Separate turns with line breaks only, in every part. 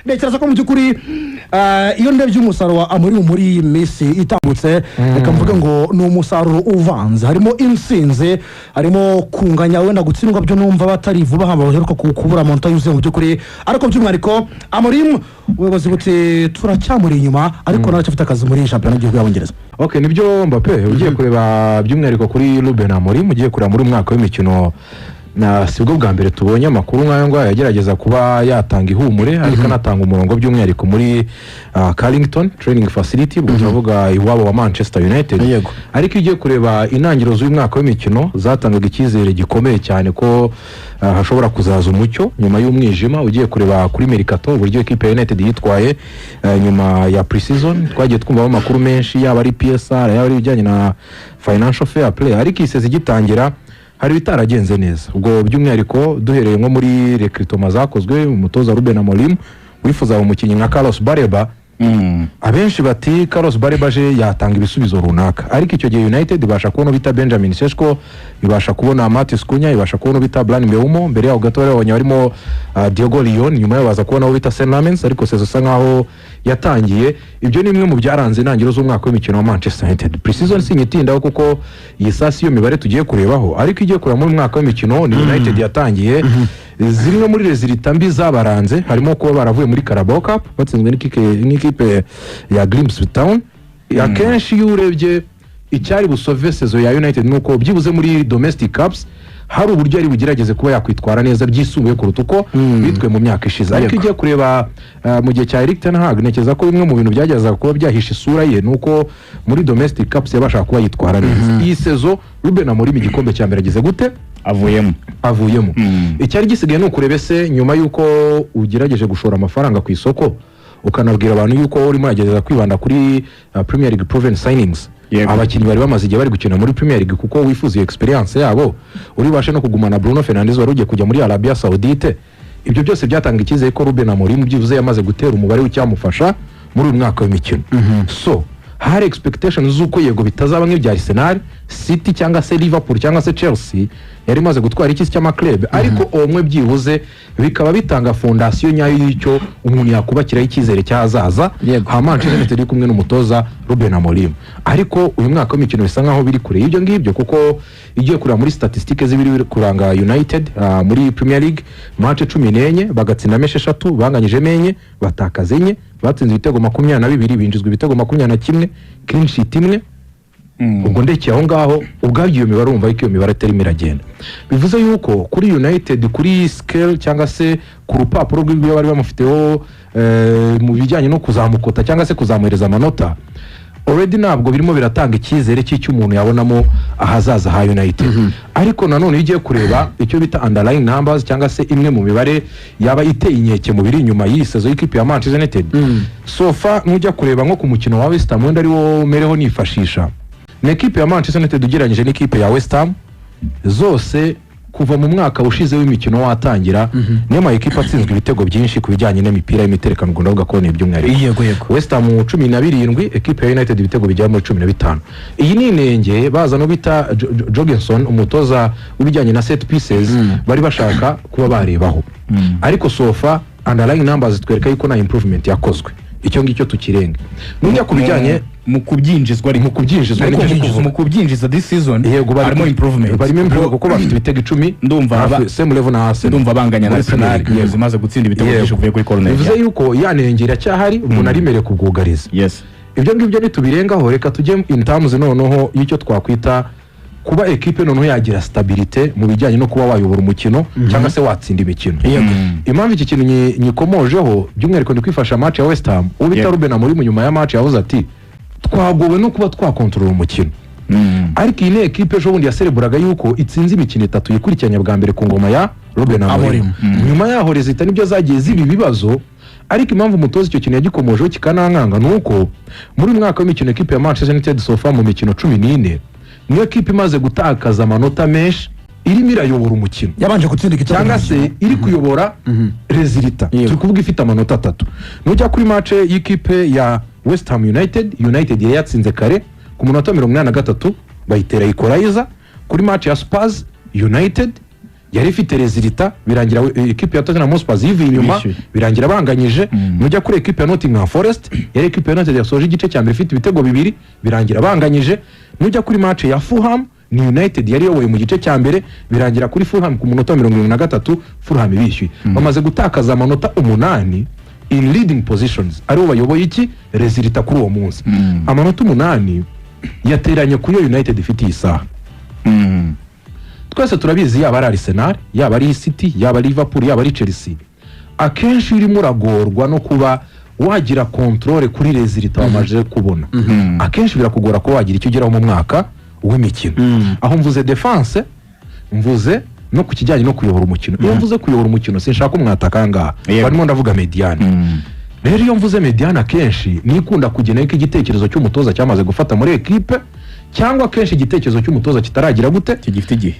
Ntekereza ko mu byukuri iyo ndebye umusaruro wa Amorim muri Messi itambutse reka mvuga ngo ni umusaruro uvanze harimo insinze harimo kunganya wenda gutsindwa byo numva batari vuba hamba baheruka kubura monta yuzuye mu byukuri ariko by'umwariko Amorim ubuyobozi buti turacyamuri inyuma ariko naracafite akazi muri championnat y'igihugu y'Abongereza.
Okay, nibyo Mbappe ugiye kureba by'umwariko kuri Ruben Amorim ugiye kureba muri umwaka w'imikino na sibwo bwa mbere tubonye amakuru nk'ayo ngo yagerageza kuba yatanga ihumure ariko anatanga umurongo by'umwihariko muri Carrington Training Facility turavuga iwabo wa Manchester United. Ariko igiye kureba intangiriro z'uyu mwaka w'imikino zatangaga icyizere gikomeye cyane ko hashobora kuzaza umucyo nyuma y'umwijima. Ugiye kureba kuri Mercato uburyo equipe ya United yitwaye nyuma ya pre-season twagiye twumva amakuru menshi yaba ari PSR yaba ari bijyanye na financial fair play ariko iseze gitangira hari bitaragenze neza. Ubwo by'umwihariko duhereye nko muri recruitment zakozwe umutoza Ruben Amorim wifuza umukinnyi nka Carlos Baleba abenshi bati Carlos Baleba je yatanga ibisubizo runaka ariko icyo gihe United ibasha kubona bita Benjamin Sesko ibasha kubona Matis Cunha ibasha kubona bita Bryan Mbeumo mbere yaho gato rero barimo Diego Leon nyuma yabaza kubona bita Senamens ariko sezo nkaho yatangiye. Ibyo ni imwe mu byaranze intangiriro z'umwaka w'imikino wa Manchester United. Pre-season sinyitindaho kuko iyi sasi yo mibare tugiye kurebaho ariko igiye kureba muri umwaka w'imikino ni United yatangiye zimwe muri rezilita mbi zabaranze harimo kuba baravuye muri Carabao Cup batsinzwe n'ikipe ya Grimsby Town. Akenshi iyo urebye icyari busove sezo ya United nuko byibuze muri domestic cups hari uburyo ari bugerageze kuba yakwitwara neza byisumbuye kuruta uko bitwe mu myaka ishize. Ariko igiye kureba mu gihe cya Erik ten Hag nekeza ko bimwe mu bintu byageza kuba byahisha isura ye nuko muri domestic cups yabasha kuba yitwara neza. Iyi sezo Ruben Amorim igikombe cya mbere agize gute avuyemo icyari gisigaye no kurebe se nyuma yuko ugerageje gushora amafaranga ku isoko ukanabwira abantu yuko urimo yageza kwibanda kuri Premier League proven signings abakinnyi bari bamaze igihe bari gukina muri Premier League kuko wifuza experience yabo uri bashe no kugumana Bruno Fernandes wari ugiye kujya muri Arabia Saudite. Ibyo byose byatanga icyizere ko Ruben Amorim byivuze yamaze gutera umubare w'icyamufasha muri uyu mwaka w'imikino. So hari expectations z'uko yego bitazaba nk'ibya Arsenal, City cyangwa se Liverpool cyangwa se Chelsea yari maze gutwara iki cy'ama club ariko omwe byibuze bikaba bitanga fondation nyayo y'icyo umuntu yakubakiraho icyizere cyazaza ha Manchester United kumwe n'umutoza Ruben Amorim. Ariko uyu mwaka w'imikino bisa nkaho biri kure y'ibyo ngibyo kuko igiye kureba muri statistics zibiri kuranga United muri Premier League match 14 bagatsinda meshe 3 banganyije menye batakaze enye batsinze ibitego 22 binjizwe ibitego 21 clean sheet imwe. Ubwo ndekeye aho ngaho ubwabyo iyo mibare umva iyo mibare atari miragenda bivuze yuko kuri United kuri scale cyangwa se ku rupapuro rw'ibyo bari bamufiteho mu bijyanye no kuzamukota cyangwa se kuzamuhereza amanota already nabwo birimo biratanga icyizere cy'icyo umuntu yabonamo ahazaza ha United. Ariko nanone igiye kureba icyo bita underlying numbers cyangwa se imwe mu mibare yaba iteye inkeke mu biri inyuma y'iyi sezo y'ikipe ya Manchester United so far nujya kureba nko ku mukino wa West Ham wenda ari wo mereho nifashisha n'ekipe ya Manchester United ugereranyije n'ikipe ya West Ham zose kuva mu mwaka ushize w'imikino watangira niyo ma ekipe atsinzwe ibitego byinshi ku bijyanye n'imipira y'imiterekano ngo ndavuga ko ni by'umwihariko West Ham 17 ekipe ya United ibitego bijya muri 15. Iyi ni inenge baza no bita Jorgensen umutoza w'ibijyanye na set pieces bari bashaka kuba barebaho ariko sofa underlying numbers twereka yuko na improvement yakozwe icyo ngicyo tukirenge nujya kubijyanye
mu kubyinjizwa mu kubyinjiza this season
harimo improvement kuko bafite ibitego 10
ndumva
same level na Arsenal
ndumva banganya na Arsenal zimaze gutsinda ibitego byinshi kuvuye kuri corner
bivuze yuko yanengera cyahari umuntu arimere kubwugariza. Ibyo ngibyo nitubirengaho reka tujye in terms noneho y'icyo twakwita kuba equipe noneho yagira stabilité mu bijyanye no kuba wayobora umukino cyangwa se watsinda imikino. Impamvu iki kintu nyikomojeho by'umwihariko ndi kwifasha match ya West Ham ubita Ruben Amorim nyuma ya match yavuze ati twagowe no kuba twakontorora umukino ariko iyi equipe ejo bundi yasereburaga yuko itsinze imikino 3 yikurikiranya bwa mbere ku ngoma ya Ruben Amorim. Nyuma yaho rezita nibyo zagiye zibi bibazo ariko impamvu umutoza icyo kintu yagikomojeho kikanankanga nuko muri mwaka w'imikino equipe ya Manchester United sofa mu mikino 14 niyo equipe imaze gutakaza amanota menshi irimo irayobora umukino
yabanje gutsinda
cyangwa se iri kuyobora rezilita turi kuvuga ifite amanota 3. Nujya kuri match y'ikipe ya West Ham United yatsinze kare ku munota 83 bayitera equalizer. Kuri match ya Spurs United yari ifite rezilita birangira ekipe ya Tottenham Hotspur yivuye inyuma
Bishyuye.
birangira banganyije nujya kuri ekipe ya Nottingham Forest yari ekipe ya United yasoje igice cya mbere ifite ibitego 2 birangira banganyije nujya kuri match ya Fulham ni United yari yoboye mu gice cya mbere birangira kuri Fulham ku munota wa 73 Fulham bishyuye bamaze gutakaza amanota 8 in leading positions aribo bayoboye iki rezilita kuri uwo munsi amanota 8 yateranye ku yo United ifite isaha twese turabizi yaba ari Arsenal yaba ari City yaba ari Liverpool yaba ari Chelsea akenshi urimo uragorwa no kuba wagira controle kuri rezilita wamaje kubona akenshi birakugora ko wagira icyo ugeraho mu mwaka w'imikino aho mvuze defense mvuze no ku kijyanye no kuyobora umukino iyo mvuze kuyobora umukino sinshaka umwataka ngaha barimo ndavuga mediane rero iyo mvuze mediane akenshi nikunda kugena ko igitekerezo cy'umutoza cyamaze gufata muri equipe cyangwa kenshi igitekerezo cy'umutoza kitaragira gute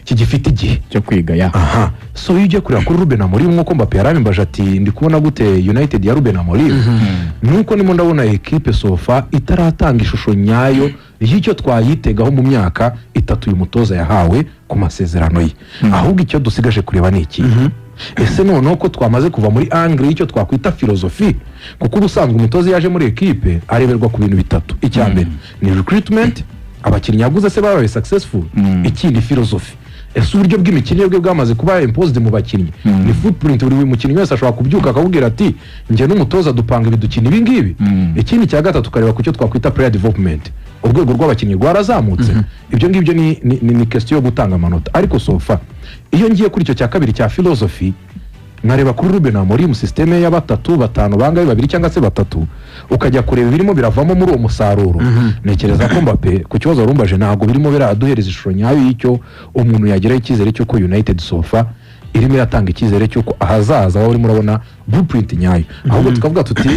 kigifite igihe
cyo kwiga ya
aha so iyo ugiye kureba kuri Ruben Amorim nkuko Mbappe yarambaje ati ndi kubona gute United ya Ruben Amorim nuko nimo ndabona equipe sofa itaratanga ishusho nyayo y'icyo twayitegaho mu myaka 3 uyu mutoza yahawe ku masezerano ye ahubwo icyo dusigaje kureba ni iki ese noneho ko twamaze kuva muri angle y'icyo twakwita philosophy kuko ubusanzwe umutoza yaje muri equipe areberwa ku bintu bitatu icyambere ni recruitment abakinnyi yaguze se babaye successful ikindi philosophy ese uburyo bw'imikinire bwe bwamaze kuba imposed mu bakinnyi ni footprint buri mukinnyi wese ashobora kubyuka akabwira ati nge n'umutoza dupanga ibidukina ibi ngibi ikindi cya gatatu kareba ku cyo twakwita player development urwego rw'abakinnyi rwarazamutse ibyo ngibyo ni question yo gutanga amanota ariko sofa iyo ngiye kuri icyo cya kabiri cya philosophy nkareba kuri Ruben Amorim systeme ya 3-5 bangaye 2 cyangwa se 3 ukajya kureba birimo biravamo muri uwo musaruro nekereza ko Mbappe ku kibazo warumbaje ntago birimo biraduhereza ishusho nyayo y'icyo umuntu yageraho icyizere cy'uko United sofa irimo iratanga icyizere cy'uko ahazaza waba urimo urabona blueprint nyayo ahubwo tukavuga tuti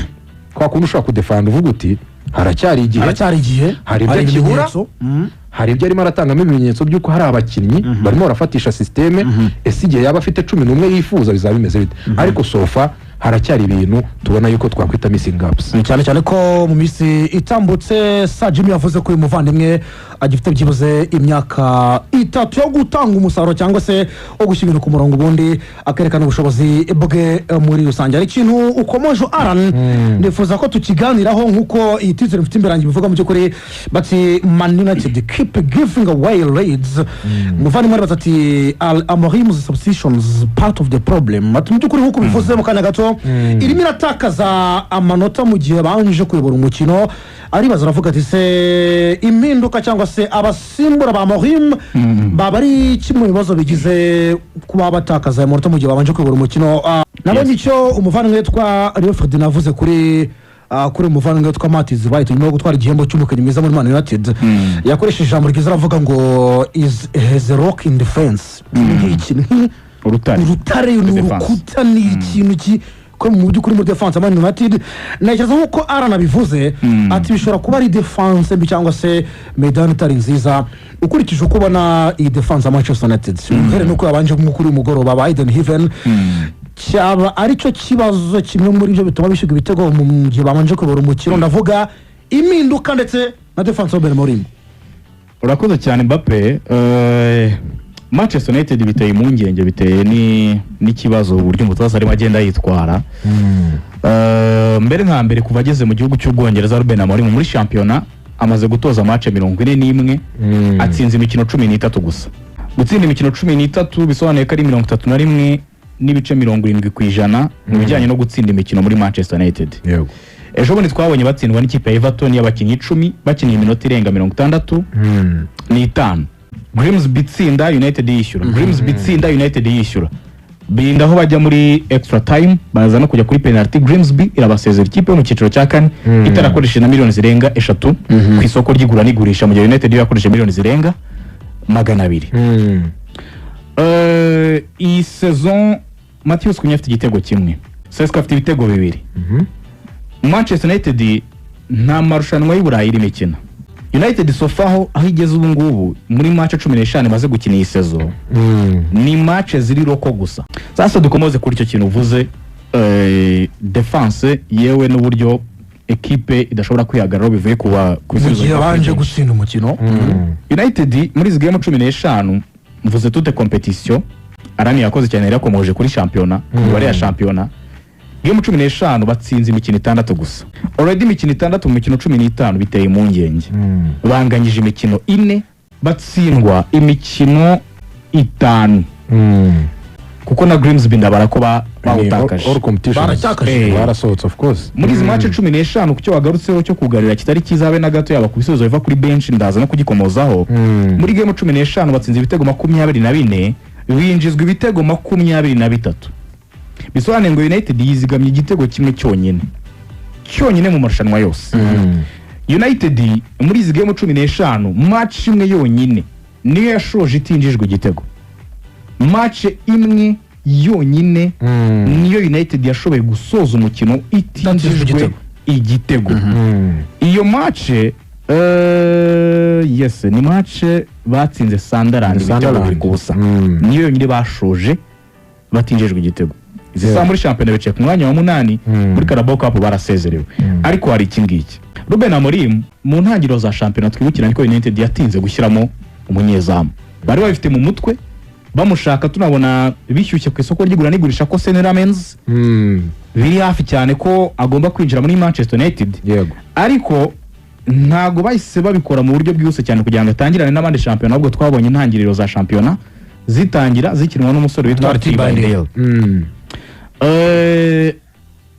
kwa kuntu ushaka kudefend uvuga uti haracyari igihe hari ibyo kibura hari ibyo arimo aratangamo ibimenyetso by'uko hari abakinnyi barimo barafatisha systeme ese igihe yaba afite 11 yifuza bizaba bimeze bite ariko sofa haracyari ibintu tubona yuko twakwita missing gaps
cyane ko mu minsi itambutse Sajimi yavuze ko uyu muvandimwe agifite byibuze imyaka 3 yo gutanga umusaruro cyangwa se wo gushyira ku murongo ubundi akerekana ubushobozi bwe muri rusange ari ikintu ukomoje Aran nifuza ko tukiganiraho nkuko iyi tizere mfite imberange bivuga mu cyukuri bati Man United keep giving away leads muvandimwe batati Amorim's substitutions part of the problem ati mu cyukuri nkuko bivuze mu kanya gato irimo iratakaza amanota mu gihe banje kuyobora umukino aribaza aravuga ati se impinduka cyangwa se abasimbura ba Amorim baba ari kimwe bibazo bigize kuba batakaza amanota mu gihe babanje kuyobora umukino nabonye icyo umuvandimwe witwa Rio Ferdinand avuze kuri umuvandimwe witwa Matiz White nyuma yo gutwara igihembo cy'umukinnyi mwiza muri Man United yakoresheje ijambo ryiza aravuga ngo is a rock in defense urutare n'urukuta ni ikintu ko mu by'ukuri muri defense Man United ntekereza nkuko Arana bivuze ati bishobora kuba ari defense mbi cyangwa se medani itari nziza ukurikije uko ubona iyi defense ya Manchester United mbere nuko yabanje nk'ukuri umugoroba ba Eden Heaven cyaba aricyo kibazo kimwe muri byo bituma bishyuga ibitego mu gihe babanje kuyobora umukino ndavuga impinduka ndetse na defense ya Ben Amorim
urakoze cyane Mbappe Manchester United biteye impungenge biteye n'ikibazo uburyo umutoza arimo agenda yitwara mbere nka mbere kuva ageze mu gihugu cy'Ubwongereza Ruben Amorim muri shampiyona amaze gutoza match 41 atsinze imikino 13 gusa gutsinda imikino 13 bisobanuye ko ari 31 n'ibice 70% mu bijyanye no gutsinda imikino muri Manchester United ejo bundi twabonye batsindwa n'ikipe ya Everton y'abakinnyi 10 bakiniye iminota irenga 60 n'itanu Grimsby tsinda United yishyura Grimsby tsinda United yishyura birinda aho bajya muri extra time baza no kujya kuri penalty Grimsby irabasezera ikipe mu cyiciro cya kane itarakoresheje na miliyoni zirenga 3 ku isoko ry'igura n'igurisha mu gihe United yakoresheje miliyoni zirenga 200 iyi saison Matheus Cunha afite igitego kimwe Sesko afite ibitego 2 Manchester United nta marushanwa y'Uburayi iri mikina United sofaho aho igeze ubu ngubu muri match 15 maze gukina iyi saison ni match ziri roko gusa sasa dukomoze kuri icyo kintu uvuze defense yewe n'uburyo equipe idashobora kwihagarara bivuye kuba
kuzizo banje gutsinda umukino
United muri izi game 15 mvuze toute competition Arani yakoze cyane yarakomoje kuri shampiyona imibare ya shampiyona game 15 batsinze imikino 6 gusa already imikino 6 mu mikino 15 biteye impungenge banganyije imikino 4 batsindwa imikino 5 kuko na Grimsby ndabara ko bawutakaje
all competition barasohotse of course
muri izi match 15 kucyo wagarutseho cyo kugarira kitari kizabe na gato yaba kubisubizo biva kuri bench ndaza no kugikomozaho muri game 15 batsinze ibitego 24 binjizwa ibitego 23 bisobanuye ngo United yizigamye igitego kimwe cyonyine mu marushanwa yose United muri izi game 15 match imwe yonyine niyo yashoje itinjijwe igitego match imwe yonyine niyo United yashoboye gusoza umukino itinjijwe igitego iyo match yes ni match batsinze Sunderland ibitego gusa niyo yonyine bashoje batinjijwe igitego zisa muri shampiyona bicaye ku mwanya wa 8 muri Carabao Cup barasezerewe ariko hari ikingiki Ruben Amorim mu ntangiriro za shampiyona twibukiranye ko United yatinze gushyiramo umunyezamu bari bafite mu mutwe bamushaka tunabona bishyushye ku isoko ry'igura n'igurisha ko Senne Lammens biri hafi cyane ko agomba kwinjira muri Manchester United ariko ntago bahise babikora mu buryo bwihuse cyane kugira ngo atangirane n'abandi shampiyona ahubwo twabonye intangiriro za shampiyona zitangira zikinwa n'umusore witwa Artibandale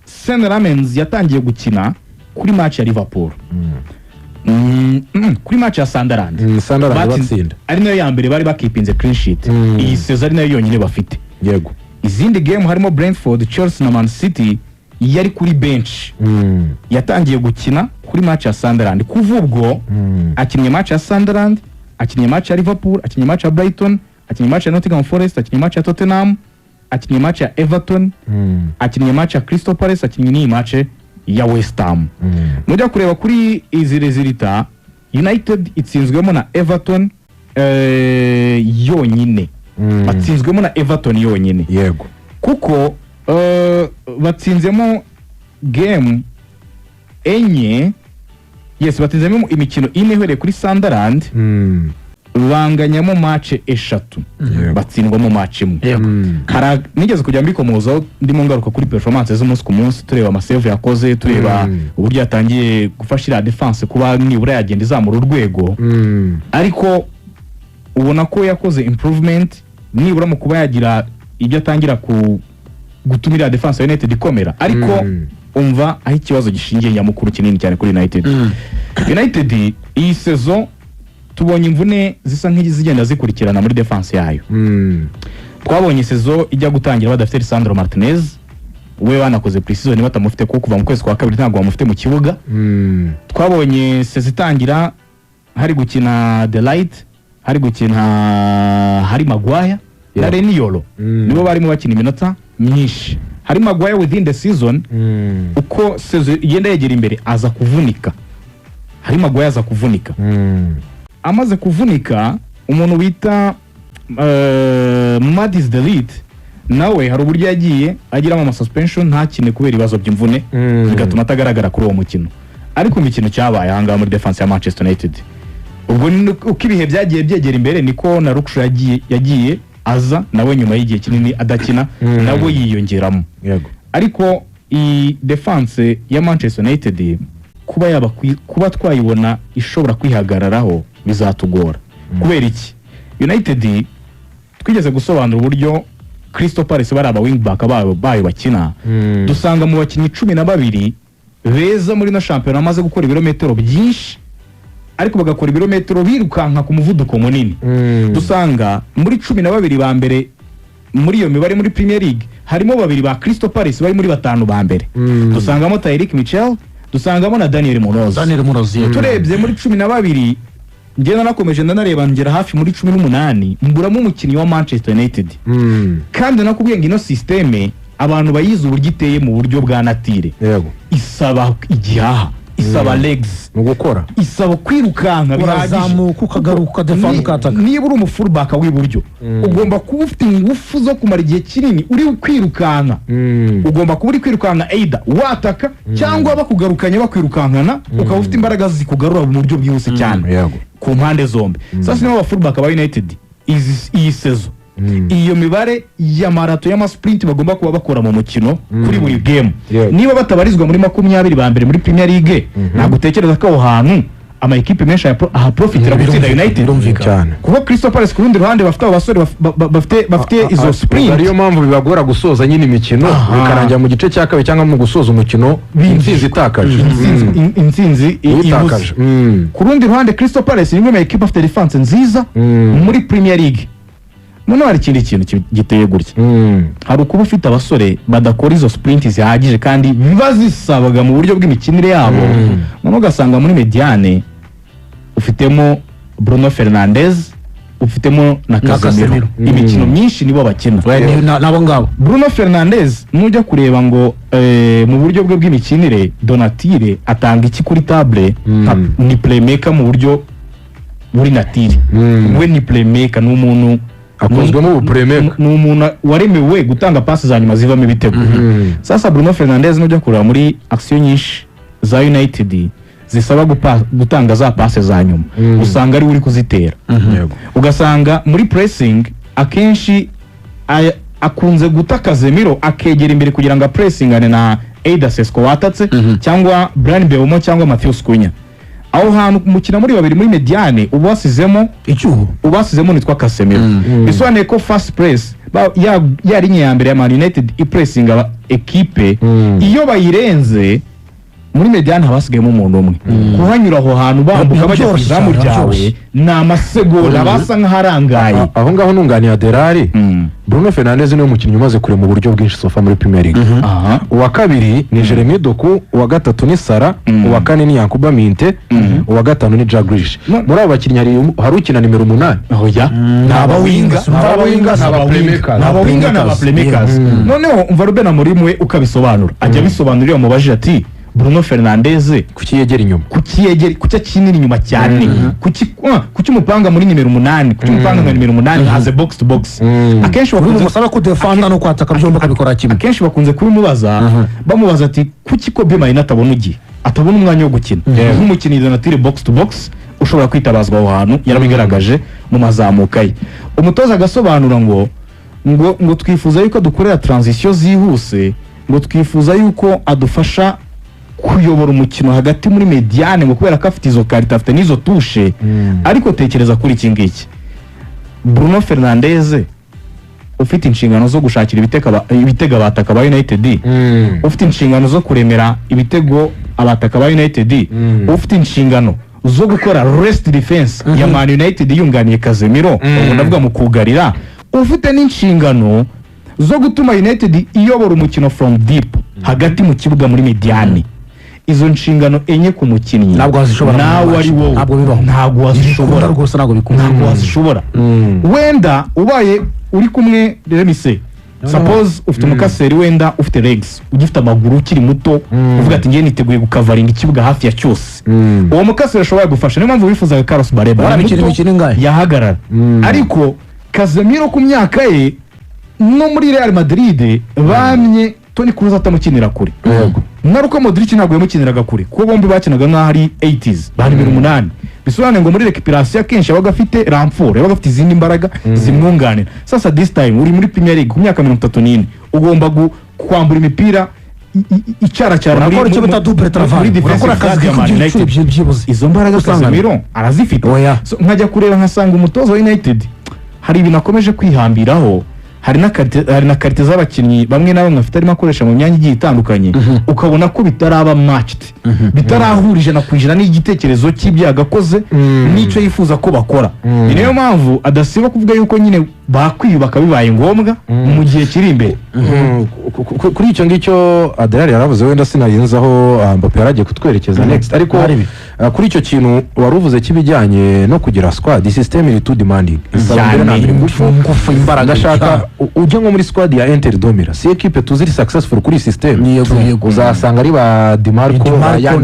Senne Lammens yatangiye gukina kuri match ya Liverpool kuri match ya Sunderland
batsinda
ari nayo ya mbere bari bakipinze clean sheet iyi season ari nayo yonyine bafite
yego
izindi game harimo Brentford Chelsea na Man City yari kuri bench yatangiye gukina kuri match ya Sunderland kuva ubwo akinnye match ya Sunderland akinnye match ya Liverpool akinnye match ya Brighton akinnye match ya Nottingham Forest akinnye match ya Tottenham akinnye match ya Everton akinnye match ya Crystal Palace akinnye ni match ya West Ham mujya kureba kuri izi resulta United itsinzwemo na Everton yonyine batsinzwemo na Everton yonyine
yego
kuko batsinzemo game enye yes batsinzemo imikino 4 ihereye kuri Sunderland banganyamo match 3 batsindwamo match imwe nigeze kujya mbikomozaho ndimo ngaruka kuri performance z'umunsi ku munsi tureba amasave yakoze tureba uburyo yatangiye gufashira defense kuba nibura yagenda izamura urwego ariko ubona ko yakoze improvement nibura mu kuba yagira ibyo atangira gutumira defense ya United ikomera ariko umva aho ikibazo gishingiye nyamukuru kinini cyane kuri United United iyi saison tubonye imvune zisa nk'izigenda zikurikirana muri defense yayo twabonye saison ijya gutangira badafite Lisandro Martinez we banakoze pre-season batamufite ko kuva mu kwezi kwa kabiri ntabwo bamufite mu kibuga twabonye saison itangira hari gukina Delight hari gukina Harry Maguire na Reniolo nibo barimo bakina iminota myinshi Harry Maguire within the season uko saison igenda yegera imbere aza kuvunika Harry Maguire aza kuvunika amaze kuvunika umuntu bita Madis Delete nawe hari uburyo yagiye agiramo ama suspension ntakine kubera ibibazo by'imvune bigatuma atagaragara kuri uwo mukino ariko imikino cyabaye ahanga muri defense ya Manchester United ubwo uko ibihe byagiye byegera imbere niko na Lukshaw yagiye aza nawe nyuma y'igihe kinini adakina nawe yiyongeramo ariko i defense ya Manchester United kuba twayibona ishobora kwihagararaho bizatugora kubera iki United twigeze gusobanura uburyo Crystal Palace bari aba wing back bayo bakina dusanga mu bakinyi 12 beza muri no shampiyona amaze gukora ibirometero byinshi ariko bagakora ibirometero birukanka ku muvuduko munini dusanga muri 12 ba mbere muri iyo mibare muri Premier League harimo babiri ba Crystal Palace bari muri 5 ba mbere dusangamo Tyreek Mitchell dusangamo na Daniel Munoz turebye muri 12 ngena nakomeje ndanareba ngera hafi muri 18 mburamo umukinnyi wa Manchester United kandi nakubwiye ngo ino systeme abantu bayize uburyo iteye mu buryo bwa natire isaba igihaha isaba legs
mu gukora
isaba kwirukanka
birazamuka ukagaruka defense ukataka
niba uri umufullback w'iburyo ugomba kuba ufite ingufu zo kumara igihe kinini uri kwirukanka ugomba kuba uri kwirukanka either wataka cyangwa bakugarukanye bakwirukankana ukaba ufite imbaraga zikugarura mu buryo bwihuse cyane ku mpande zombi sasa niba abafullback ba United iyi season iyo mibare ya marato y'amasprint bagomba kuba bakora mu mukino kuri buri game
Yeah.
niba batabarizwa muri 20 ba mbere muri Premier League ntabwo utekereza ko aho hantu ama equipe menshi ahaprofitira gutsinda United
cyane
kuko Crystal Palace ku rundi ruhande bafite abasore bafite izo sprint
ariyo mpamvu bibagora gusoza nyine imikino bikarangira mu gice cya kabiri cyangwa mu gusoza umukino intsinzi itakaje
intsinzi
itakaje
ku rundi ruhande Crystal Palace ni imwe mu equipe afite defense nziza muri Premier League noneho hari ikindi kintu giteye gutya hari ukuba ufite abasore badakora izo sprint zihagije kandi biba zisabaga mu buryo bw'imikinire yabo noneho ugasanga muri mediane ufitemo Bruno Fernandes ufitemo na Casemiro imikino myinshi nibo bakina
nabo ngabo
Bruno Fernandes nujya kureba ngo mu buryo bwe bw'imikinire Donatille atanga iki kuri table ni playmaker mu buryo buri natire we ni playmaker n'umuntu
akozwemo ubupremeka
ni umuntu waremewe gutanga pasi za nyuma zivamo ibitego sasa Bruno Fernandes nujya kureba muri action nyinshi za United zisaba gutanga za pasi za nyuma usanga ari uri kuzitera ugasanga muri pressing akenshi akunze guta Casemiro akegera imbere kugira ngo pressingane na Eder Sesco watatse cyangwa Brian Mbeumo cyangwa Matheus Cunha aho hantu mukina muri babiri muri mediane ubasizemo
icyuho
ubasizemo nitwa Casemiro bisobanuye ko fast press ya linye ya mbere ya Man United ipressing equipe iyo bayirenze muri mediane habasigayemo umuntu umwe kuhanyura aho hantu bambuka bajya ku izamu ryawe ni amasegonda basa nk'aharangaye
aho ngaho nunganiye Aderari Bruno Fernandes niwe mukinnyi umaze kure mu buryo bwinshi sofa muri Premier League uwa kabiri ni Jeremy Doku uwa gatatu ni Sara uwa kane ni Yankuba Minte uwa gatanu ni Jack Grealish muri abo bakinnyi hari ukina nimero 8
oya
n'abawinga
n'abaplaymakers noneho umva Ruben Amorim we ukabisobanura ajya bisobanurira mu baje ati Bruno Fernandes
kuki yegera inyuma
kuki kinini inyuma cyane kuki umupanga muri nimero 8 kuki umupanga muri nimero 8 haze box to box akenshi
bakunze gusaba ko defanda no kwataka byombi kabikora kimwe
akenshi bakunze kubimubaza bamubaza ati kuki ko Bema atabona umwanya wo gukina nk'umukinnyi Donatille box to box ushobora kwitabazwa aho hantu yarabigaragaje mu mazamuka ye umutoza agasobanura ngo twifuza yuko dukorera transition zihuse ngo twifuza yuko adufasha kuyobora umukino hagati muri mediane ngo kubera ko afite izo karita afite n'izo tushe ariko tekereza kuri iki ngiki Bruno Fernandes ufite inshingano zo gushakira ibitego abataka ba United ufite inshingano zo kuremera ibitego abataka ba United ufite inshingano zo gukora rest defense ya Man United yunganiye Casemiro ubu ndavuga mu kugarira ufite n'inshingano zo gutuma United iyobora umukino from deep hagati mu kibuga muri mediane izo nshingano enye ku mukinnyi
ntabwo wazishobora
nawe ari wowe ntabwo wazishobora
rwose
ntabwo wazishobora wenda ubaye uri kumwe remise suppose ufite umukaseri wenda ufite legs ugifite amaguru ukiri muto uvuga ati ngiye niteguye gukavaringa ikibuga hafi ya cyose uwo mukaseri ashobora gufasha niyo mpamvu wifuzaga Carlos Baleba yahagarara ariko Casemiro ku myaka ye no muri Real Madrid bamye Toni Kroos atamukinira kure na Luka Modric ntabwo yamukiniraga kure kuko bombi bakinaga nk'aho ari 80s bari 8 bisobanuye ngo muri recuperation akenshi yabaga afite ramfort yabaga afite izindi mbaraga zimwunganira sasa this time uri muri Premier League ku myaka 34 ugomba kwambura imipira icyaracyara
muri
urakora akazi
k'ibyibuze
izo mbaraga Casemiro arazifite nkajya kureba nkasanga umutoza wa United hari ibintu akomeje kwihambiraho hari na karite z'abakinnyi bamwe na bamwe bafite arimo akoresha mu myanya igiye itandukanye ukabona ko bitaraba matched bitarahurije na kwijana n'igitekerezo cy'ibyagakoze n'icyo yifuza ko bakora niyo mpamvu adasiba kuvuga yuko nyine bakwiyubaka bibaye ngombwa mu gihe kiri imbere
kuri icyo ngicyo Aderari yaravuze wenda sinarinzaho Mbappe yaragiye kutwerekeza next ariko kuri icyo kintu waruvuze kibijyanye no kugira squad system iri too demanding
ngufu imbaraga
ndashaka ujya nko muri squad ya Inter Domira si equipe tuziri successful kuri system uzasanga ari ba Di Marco Yan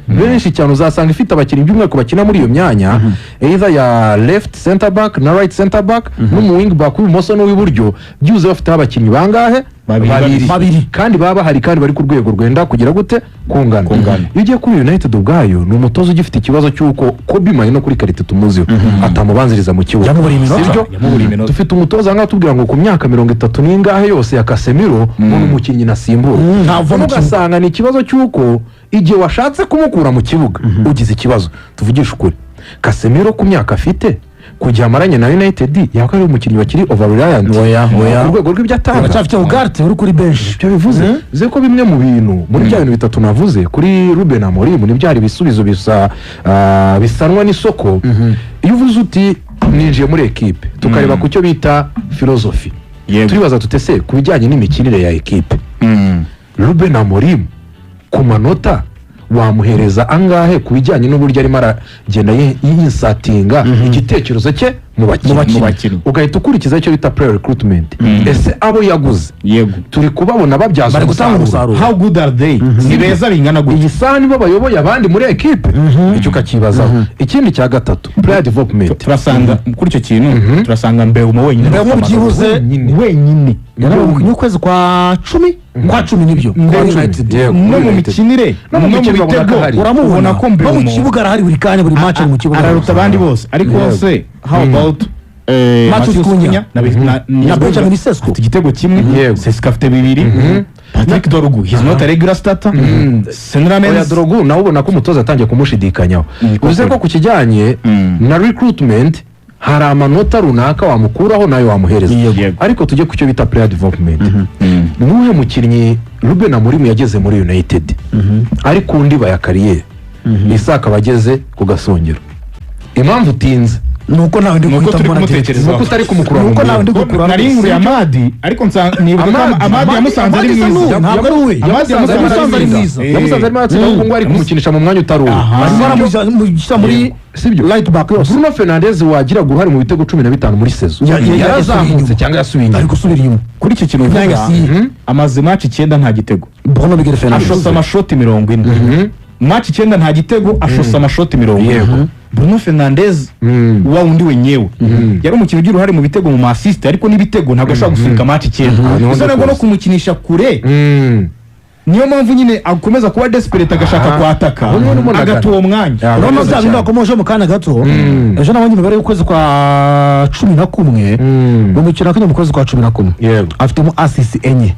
benshi cyane uzasanga ifite abakinnyi by'umwihariko bakina muri iyo myanya either ya left center back na right center back no mu wing back w'ibumoso no w'iburyo byuze bafite abakinnyi bangahe
babiri.
kandi baba bahari kandi bari ku rwego rwenda kugira gute kungana iyo ugiye kuri United ubwayo ni umutoza ugifite ikibazo cy'uko Kobe Maino kuri karite tumuziho atamubanziriza mu kibuga
yamuburiye
sibyo dufite umutoza ngaho tubwira ngo ku myaka 30 n'ingahe yose ya Casemiro umuntu umukinnyi nasimbura ugasanga ni ikibazo cy'uko igihe washatse kumukura mu kibuga ugize ikibazo tuvugisha ukuri Casemiro ku myaka afite kugihe amaranye na United yako ari umukinnyi bakiri over reliant ku rwego rw'ibyo atanga
aracyafite Ugarte uri kuri bench
ibyo bivuze bize ko bimwe mu bintu muri bya bintu bitatu navuze kuri Ruben Amorim ni byari bisubizo bisa bisanwa n'isoko iyo uvuze uti ninjiye muri equipe tukareba ku cyo bita philosophy turibaza tutese ku bijyanye n'imikinire ya equipe Ruben Amorim ku manota wamuhereza angahe ku bijyanye n'uburyo arimo aragenda yinsatinga igitekerezo cye mu bakinnyi ugahita ukurikiza icyo bita player recruitment ese abo yaguze turi kubabona babyaza
umusaruro
how good are they ni beza bingana gute
iyi saha nibo bayoboye abandi muri equipe icyo ukakibazaho ikindi cya gatatu player development
turasanga kuri icyo kintu turasanga Mbeumo wenyine
byibuze wenyine n'ukwezi kwa 10 nibyo
no mu mikinire no mu bitego uramubona ko Mbeumo
mu kibuga arahari buri kanya buri match mu kibuga
araruta abandi bose ariko se how about
Matheus Cunha na Benjamin Sesko
afite igitego kimwe Sesko afite bibiri Patrick Dorgu he's not a regular starter
Senra Mendes Dorgu nawe ubona ko umutoza atangiye kumushidikanyaho uvuze ko ku kijyanye na recruitment hari amanota runaka wamukuraho nayo wamuhereza ariko tujye ku cyo bita player development nuhe mukinnyi Ruben Amorim yageze muri United ariko undi baya kariyeri Isaka bageze ku gasongero impamvu utinze
nuko nawe ndi
kumutekereza
nuko utari kumukura
nuko nawe ndi gukura
nari inkuru ya Amadi ariko nibuka Amadi yamusanze ari mwiza
ntabwo ari we
Amadi yamusanze ari mwiza
yamusanze ari mwiza ngo ari kumukinisha mu mwanya utari uwo
muri
sibyo
right back yose
Bruno Fernandes wagira guhari mu bitego 15 muri sezo yarazamutse cyangwa yasubiye inyuma
ariko subira inyuma
kuri iki kintu uvuga amaze match 9 nta gitego
Bruno Miguel Fernandes
ashota amashoti 40 match 9 nta gitego ashota amashoti 40 Bruno Fernandes wa undi wenyewe yari umukino ugira uruhare mu bitego mu assist ariko n'ibitego ntabwo ashaka gusunika match 9 gusa nabwo no kumukinisha kure niyo mpamvu nyine akomeza kuba desperate agashaka kwataka agata uwo mwanya
urabona za bintu akomoje mu kana gato ejo nabonye imibare y'ukwezi kwa 11 mu mukino akanya mu kwezi kwa 11 afitemo assist enye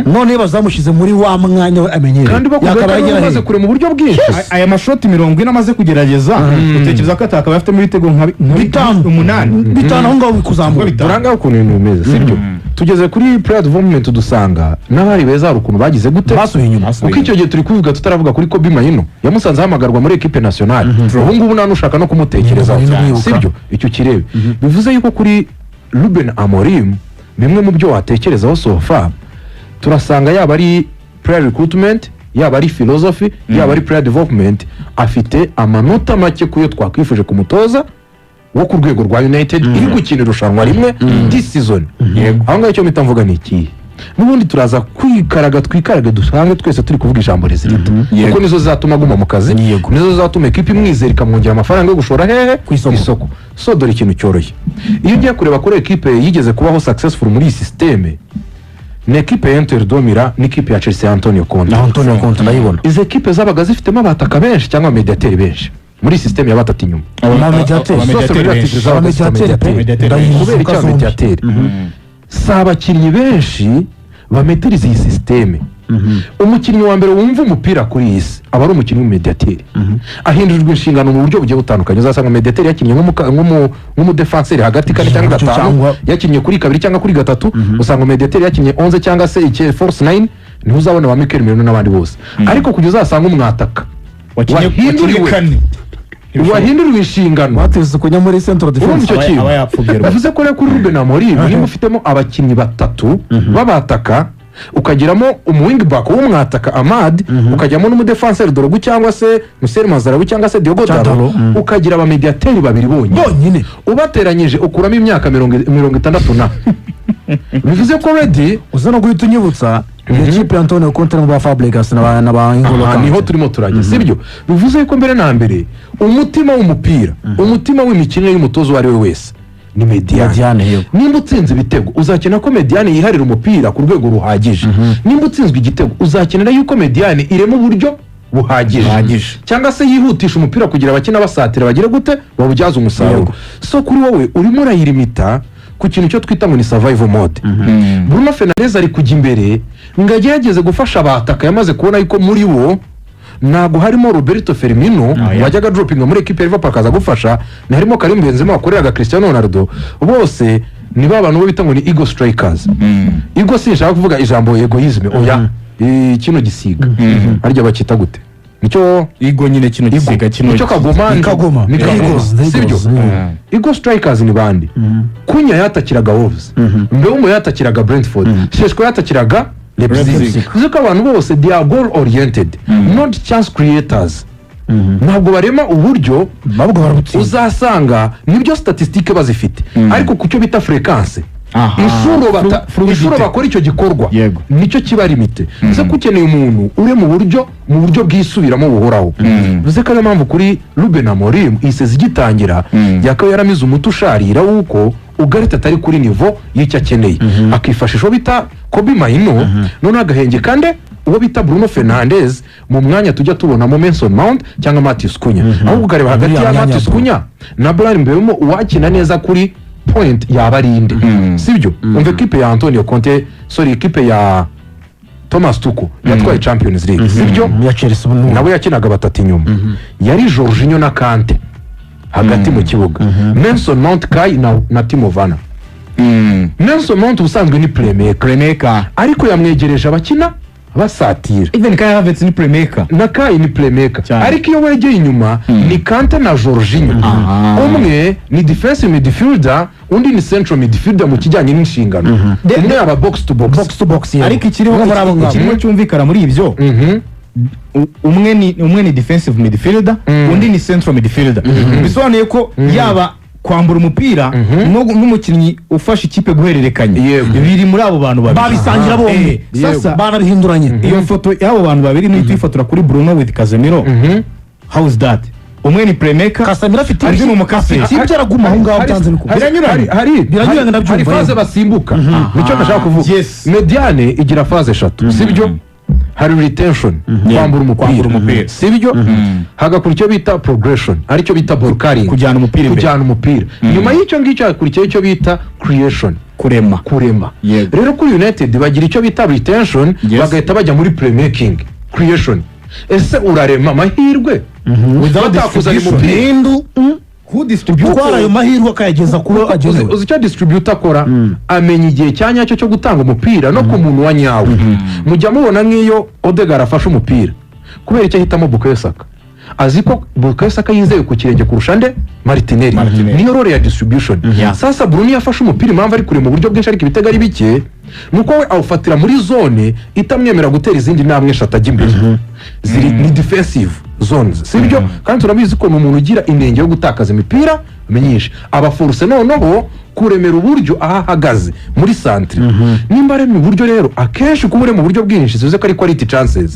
none bazamushize muri wa mwanya we amenyere
yakaba yagerageje kure mu buryo bwinshi
aya mashoti 40 amaze kugerageza utekereza ko atakaba afite mu bitego nka 5
aho ngaho bikuzamuka
turanga ukuntu ibintu bimeze sibyo tugeze kuri player development dusanga n'abari beza hari ukuntu bagize gute kuko icyo gihe turi kuvuga tutaravuga kuri Kobe Maino yamusanze hamagarwa muri equipe nationale ubu ngubu nta nushaka no kumutekereza sibyo icyo kirebe bivuze yuko kuri Ruben Amorim bimwe mu byo watekerezaho sofa turasanga yaba ari player recruitment yaba ari philosophy yaba ari player development afite amanota make kuyo twakwifuje kumutoza wo ku rwego rwa United iri gukina irushanwa rimwe this season aho ngaho icyo mpita mvuga ni iki n'ubundi turaza twikaraga dusange twese turi kuvuga ijambo rezilita kuko nizo zatuma aguma mu kazi nizo zatuma equipe imwizera ikamwongera amafaranga yo gushora hehe ku isoko so dore ikintu cyoroshye iyo ugiye kureba kuri equipe yigeze kubaho successful muri iyi systeme ni equipe ya Inter Domira n'ikipe ya Chelsea Antonio Conte
ndayibona
izi equipe zabaga zifitemo abataka benshi cyangwa mediateri benshi muri systeme ya batatu inyuma mediateri sabakinnyi benshi bametiriza iyi systeme umukinnyi wa mbere wumva umupira kuri iyi si aba ari umukinnyi w'umediateri ahindurirwa inshingano mu buryo bugiye butandukanye uzasanga mediateri yakinnye nk'umudefenseri hagati kane cyangwa gatanu yakinnye kuri kabiri cyangwa kuri gatatu usanga mediateri yakinnye 11 cyangwa se force 9 niho uzabona ba Mikel Merino n'abandi bose ariko kujya uzasanga umwataka wahinduriwe inshingano
bateze kujya muri central defense
aba yapfugerwa bivuze ko rero kuri Ruben Amorim niba ufitemo abakinnyi batatu babataka ukagiramo wing back w'umwataka Amad ukajyamo n'umudefenseur Dorogu cyangwa se Musel Mazarawi cyangwa se Diogo Dalot ukagira aba mediateri babiri bonyine ubateranyije ukuramo imyaka 60 na bivuze ko ready
uza no guhita unyibutsa ikipe Antonio Conte mu ba Fabregas na ba Ingolo
Kante niho turimo turajya sibyo bivuze ko mbere na mbere umutima w'umupira umutima w'imikino y'umutozo wari we wese ni mediane
Mediane, yego.
nimba utsinze ibitego uzakina ko mediane yiharira umupira ku rwego ruhagije nimba utsinzwe igitego uzakenera yuko mediane irema uburyo buhagije cyangwa se yihutisha umupira kugira abakina basatira bagire gute babubyaza umusaruro
Yego.
so kuri wowe urimo urayirimita ku kintu cyo twita ngo ni survival mode Bruno Fernandes ari kujya imbere ngo agerageze gufasha abataka yamaze kubona yuko muri bo ntabwo harimo Roberto Firmino wajyaga dropping muri equipe ya Liverpool akaza gufasha ni harimo Karim Benzema wakoreraga Cristiano Ronaldo bose ni ba bantu bo bita ngo ni ego strikers ego sinshaka kuvuga ijambo egoism oya kino gisiga harya bakita gute nicyo
igo nyine kino gisiga kino
nicyo kagoma
Ni Kagoma.
sibyo ego strikers ni bandi Kunya yatakiraga Wolves Mbeumo yatakiraga Brentford Sheshko yatakiraga Leipzig ziko abantu bose they are goal oriented not chance creators ntabwo barema uburyo
babwo barabutsinda
uzasanga nibyo statistique bazifite ariko kucyo bita frequence inshuro bakora icyo gikorwa nicyo kiba limite bize kukeneye umuntu ure mu buryo bwisubiramo buhoraho bize ko ariyo mpamvu kuri Ruben Amorim iseze igitangira yakabaye yaramize umuti usharira wuko Ugarte atari kuri nivo y'icyo akeneye akifashisha bita Kobe Maino none agahenge kandi uwo bita Bruno Fernandes mu mwanya tujya tubonamo Mason Mount cyangwa Matheus Cunha ahubwo ukareba hagati ya Matheus Cunha na Bryan Mbeumo uwakina neza kuri point yabarinde sibyo umve equipe ya Antonio Conte equipe ya Thomas Tuchel yatwaye Champions League sibyo
ya Chelsea
nabo yakinaga batatu inyuma yari Jorginho na Kante hagati mu kibuga Mason Mount Kai na Timo Werner Mason Mount ubusanzwe ni playmaker ariko yamwegereje abakina basatira
even Kai Havertz ni playmaker
na Kai ni playmaker ariko iyo wegeye inyuma ni Kante na Jorginho umwe ni defensive midfielder undi ni central midfielder mu kijyanye n'inshingano umwe aba box to box
ariko ikiriho cyumvikana muri ibyo umwe ni defensive midfielder undi ni central midfielder bisobanuye ko yaba kwambura umupira n'umukinnyi ufasha ikipe guhererekanya biri muri abo bantu babiri
babisangira bombi
sasa
barabihinduranye
iyo foto y'abo bantu babiri ni tuyifotora kuri Bruno with Casemiro how is that umwe ni playmaker
Casemiro afite
ari mu makase
ibyo araguma aho ngaho byanze biko
biranyuranye
nabyumva
hari phase basimbuka nicyo ndashaka kuvuga mediane igira phase eshatu sibyo hari retention kwambura umupira sibyo hagakura icyo bita progression aricyo bita ball carrying
kujyana
umupira nyuma y'icyo ngicyo hakurikiye icyo bita creation kurema rero kuri United bagira icyo bita retention bagahita bajya muri playmaking creation ese urarema amahirwe
without umupira who distribute ayo mahirwe akayageza kuba ageze
uzi icyo distributor akora amenya igihe cyanya cyo gutanga umupira no ku muntu wa nyawe mujya mubona nk'iyo Odegaard afashe umupira kubera icyo ahitamo Bukayo Saka azi ko Bukayo Saka yizeye ku kirenge kurusha nde Martinelli niyo role ya distribution sasa Bruno yafashe umupira impamvu ari kure mu buryo bwinshi ariko ibitego ari bike nuko we awufatira muri zone itamwemera gutera izindi namwe shatajya imbere ni defensive zones sibyo kandi turabizi ko umuntu ugira inenge yo gutakaza imipira myinshi abaforce noneho kuremera uburyo ahahagaze muri centre nimba ari mu buryo rero akenshi kubure mu buryo bwinshi zivuze ko ari quality chances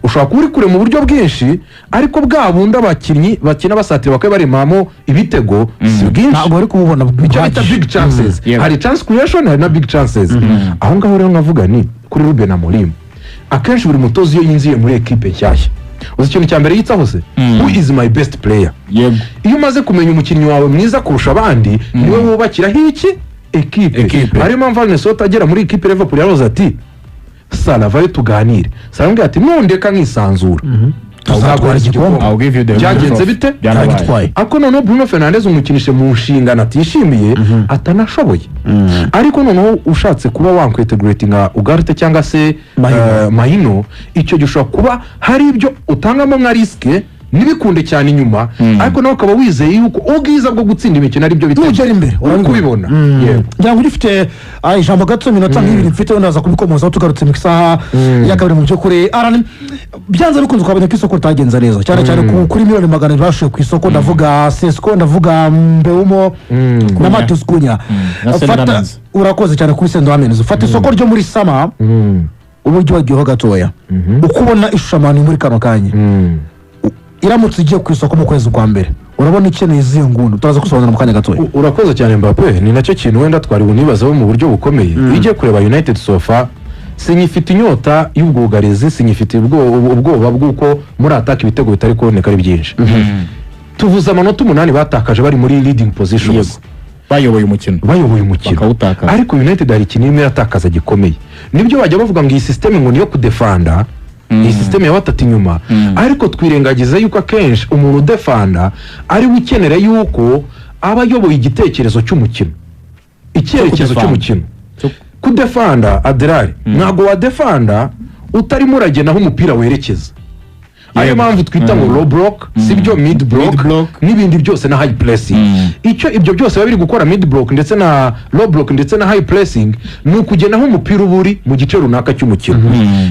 ushobora kuba uri kure mu buryo bwinshi ariko bwa bundi abakinnyi bakina basatira bakaba baremamo ibitego si bwinshi
ntabwo ari kububona
icyo bita big chances hari chance creation hari na big chances aho ngaho rero nkavuga ni kuri Ruben Amorim akenshi buri mutozi iyo yinziye muri equipe nshyashya uzi ikintu cya mbere yitsaho se who is my best player iyo umaze kumenya umukinnyi wawe mwiza kurusha abandi niwe wubakiraho iki equipe ariyo mpamvu Arnesot agera muri equipe Liverpool yaroze ati Salah vayo tuganire Salah mbwira ati nundeka nkisanzura
tuzatwara igikombe
byagenze bite ariko noneho Bruno Fernandes umukinishe mu nshingano atishimiye atanashoboye ariko noneho ushatse kuba wankwetegratinga Ugarte cyangwa se Maino icyo gishobora kuba hari ibyo utangamo nka riske nibikunde cyane inyuma ariko nawe ukaba wizeye yuko ubwiza bwo gutsinda imikino ari byo
bitugera imbere
urabibona
ngira ufite ijambo gato minota nk'ibiri mfite ndaza kubikomozaho tugarutse mu isaha ya kabiri mu byo kure byanze bikunze kwaboneka isoko ritagenza neza cyane cyane kuri miliyoni 200 bashoye ku isoko ndavuga Sesko ndavuga Mbeumo na Matheus Cunha urakoze cyane kuri Sendo Amenez ufata isoko ryo muri Sama uburyo wagiyeho gatoya ukubona ishushamani muri kano kanya iramutse igiye ku isoko mu kwezi kwa mbere urabona ikeneye izihe nguni turaza gusobanura mu kanya gatoya.
urakoze cyane Mbappe, ni nacyo kintu wenda twari bunibazaho mu buryo bukomeye. Iyo ugiye kureba United sofa sinyifite inyota y'ubwugarizi, sinyifite ubwoba bw'uko muri ataka ibitego bitari kuboneka ari byinshi. Tuvuze amanota 8 batakaje bari muri leading positions,
bayoboye umukino
bakawutakaza. Ariko United hari ikintu imwe yatakaza gikomeye. Nibyo bajya bavuga ngo iyi system ngo niyo kudefanda, iyi system ya batatu inyuma, ariko twirengagiza yuko akenshi umuntu udefanda ari ukenera yuko aba ayoboye igitekerezo cy'umukino, icyerekezo cy'umukino. Kudefanda Adrari ntago wadefanda utarimo uragena aho umupira werekeza. Ayo mpamvu twita ngo low block, sibyo mid block n'ibindi byose na high pressing. Icyo ibyo byose bari gukora mid block ndetse na low block ndetse na high pressing ni ukugena aho umupira uburi mu gice runaka cy'umukino.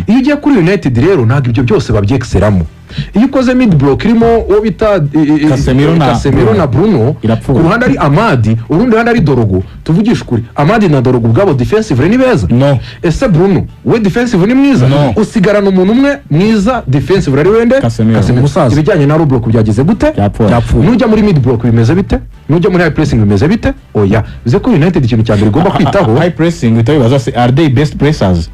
Iyo ugiye kuri United rero ntago ibyo byose babyexeramo. Iyo ukoze mid block irimo uwo bita Casemiro na Bruno, ku ruhande ari Amadi, urundi ruhande ari Dorogo, tuvugisha ukuri Amadi na Dorogo ubwabo defensive ni beza. Ese Bruno we defensive ni mwiza? Usigarana umuntu umwe mwiza defensive ari wende
Casemiro.
Ibijyanye na low block byagize gute? Nujya muri mid block bimeze bite? Nujya muri high pressing bimeze bite? Oya, bize ko United ikintu cya mbere igomba kwitaho
high pressing bitabibaza se are they best pressers?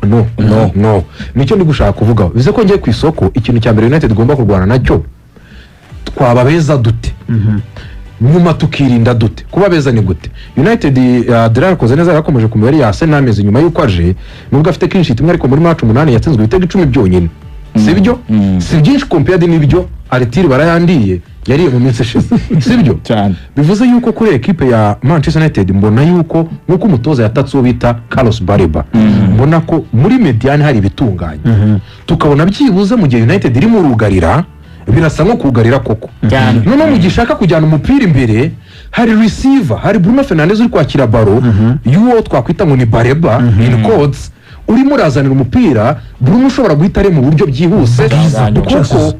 No nicyo ndi gushaka kuvuga. Bize ko ngiye ku isoko ikintu cya mbere United igomba kurwana nacyo, twaba beza dute nyuma tukirinda dute. Kuba beza ni gute? United Adrian koze neza yarakomeje ku mibare ya Arsenal ameze nyuma yuko aje, nubwo afite clean sheet imwe ariko muri match 8 yatsinzwe ibitego 10 byonyine. Sibyo? Si byinshi compared n'ibyo Aretiri barayandiye yariye mu minsi ishize. Sibyo?
Cyane.
Bivuze yuko kuri equipe ya Manchester United mbona yuko nkuko umutoza yatatse uwo bita Carlos Baleba, mbona ko muri mediane hari ibitunganye. Tukabona byibuze mu gihe United iri mu rugarira, birasa nko kugarira koko. None mu gishaka kujyana umupira imbere, hari receiver, hari Bruno Fernandes uri kwakira baro, yuwo twakwita ngo ni Baleba in codes, urimo urazanira umupira Bruno ushobora guhita ari mu buryo byihuse, kuko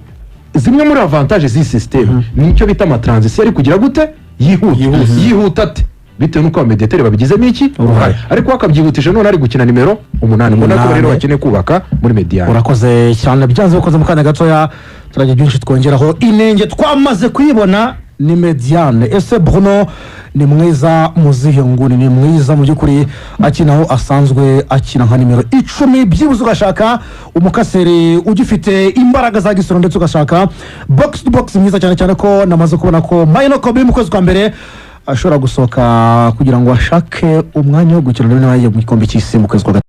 zimwe muri avantage z'iyi system nicyo bita ama transition ari kugira gute yihuta ate bitewe nuko abamediateri babigizemo iki uruhare, ariko akabyihutisha none ari gukina nimero 8. Mbona ko rero bakeneye kubaka muri mediane.
Urakoze cyane, byanze ukoze mu kanya gatoya turaje byinshi twongeraho. Inenge twamaze kuyibona ni mediane. Ese Bruno ni mwiza muzihe nguni? Ni mwiza mu by'ukuri akinaho asanzwe akina nka nimero 10 byibuze, ugashaka umukaseri ugifite imbaraga za gisoro ndetse ugashaka box to box mwiza cyane cyane ko namaze kubona ko Maino Kobe mu kwezi kwa mbere ashobora gusohoka kugira ngo ashake umwanya wo gukina n'abaye mu gikombe cy'isi mu kwezi kwa